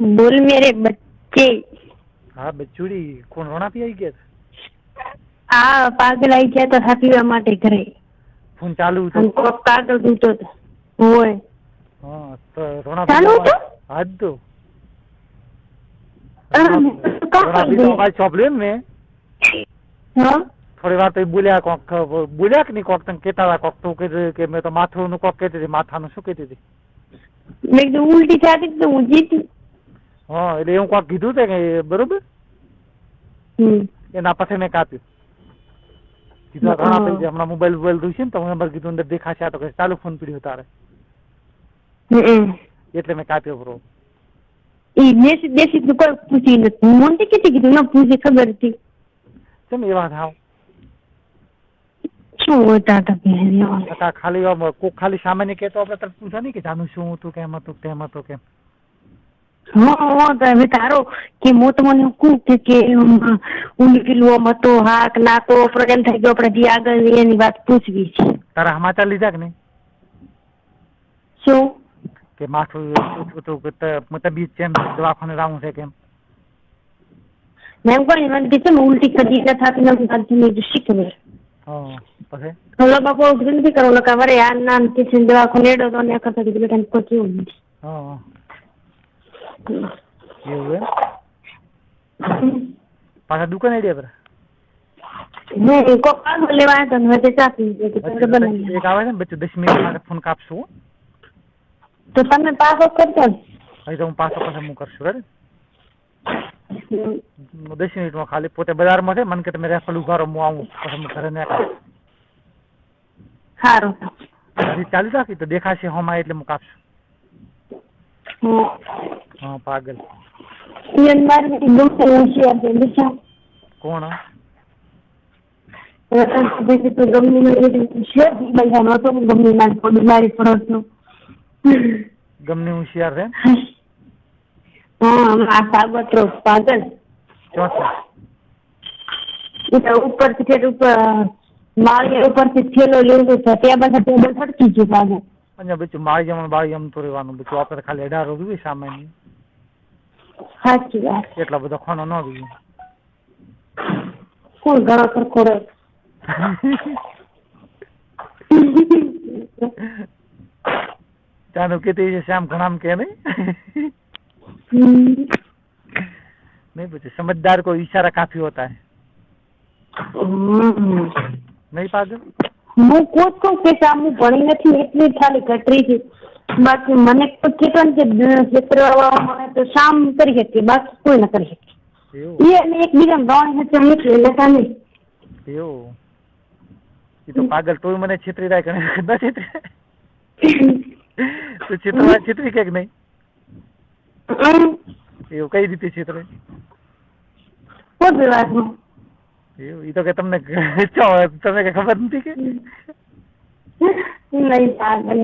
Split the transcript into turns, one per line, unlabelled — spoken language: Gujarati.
बोल मेरे बच्चे।
हाँ बच्चूड़ी कौन रोना पी आई गया
आ पागल आई गया तो पीवा માટે ઘરે
फोन चालू तो
કાગળ તૂટો હોય
हाँ तो रोना
ચાલુ તો
आज तो
રોના
पी तो आज चॉप ले मैं
हाँ
थोड़ी बार तो बोलिया कि नहीं कोक तंग कहता था कोक तो के मैं तो माथो नु कोक कहती थी माथा नु શું કહેતી હતી
મેં તો ઉલટી થાતી તો હું જીતી
હા એટલે હું કોક કીધું છે કે બરોબર એના પછી મેં કાપ્યું કીધું ઘણા પૈસા હમણાં મોબાઈલ જોઈ છે ને તો નંબર કીધું અંદર દેખાશે તો કે ચાલુ ફોન પીડ્યો તારે એટલે મેં કાપ્યો બ્રો
એ દેશી દેશી તો કોઈ પૂછી નથી મને કેટલી કીધું ન પૂછી ખબર હતી
કેમ એવા થાવ
શું હોતા હતા
ખાલી કોક ખાલી સામાન્ય કહેતો આપણે તરત પૂછા નહીં કે જાનું શું હતું કેમ હતું તેમ હતું કેમ
હા હવે તારો કે હું તમને કહું કે ઊંડી કિલ્લો હતો હાક નાકો પ્રોગ્રામ થઈ ગયો આપણે જે આગળ એની વાત પૂછવી છે
તારા સમાચાર લીધા કે નહીં
શું
કે માથું તબિયત ચેન્જ દવાખાને રાવું છે કેમ
મેમ કોઈ મને કીધું ઉલટી કદી ન થતી નથી કાંથી મેં શીખવે
હા પછી
ઓલો બાપો નથી કરો લકા વરે આ નામ કિચન દવાખાને એડો તો ને કરતા કીધું બેટા કોઈ કેવું નથી
હા એવું પાછા દુકાન આઈડિયા પર
નહીં કોક આગળ લેવા આવ્યો ને હવે ચાપી
એક આવે છે ને બચ્ચું 10 મિનિટ માટે ફોન કાપશું
તો તમે પાછો કરજો
હવે તો હું પાછો પછી હું કરશું બરાબર 10 મિનિટમાં ખાલી પોતે બજારમાં છે મને કે તમે રેફલ ઉભા રહો હું આવું પછી હું ઘરે ના કાપ
સારું
હજી ચાલુ રાખી તો દેખાશે હોમાં એટલે હું કાપશું हाँ पागल कौन गमने होशियार है
पागल ऊपर से ऊपर माल ऊपर से थेलो ले टेबल फटकी गई पागल
અહીંયા બચ્ચું મારી જમણ બાળી જમ તો રહેવાનું બચ્ચું આપણે ખાલી 18 રૂપિયા સામાન્ય
સાચી વાત
એટલા બધા ખાનો ન આવી
કોણ ઘણો સરખો રહે
ચાનું કહેતી છે શ્યામ ઘણામ કે નહીં नहीं बच्चे समझदार को इशारा काफी होता है नहीं पागल
હું કોચ કહું કે હું ભણી નથી એટલી ખાલી કટરી છે બાકી મને કેટલા ક્ષેત્ર મને તો શામ કરી શકે બાકી કોઈ ન કરી શકે એ અને એકબીજા ગણ હશે એટલે લેતા નહીં
એવું એ તો પાગલ તોય મને છેતરી રાય કરે ન છેતરી તો છેતરી કે નહીં એવું કઈ રીતે છેતરે
કોઈ વાતમાં
એવું એ તો કે તમને તમને કઈ ખબર નથી કે
નહીં પાગલ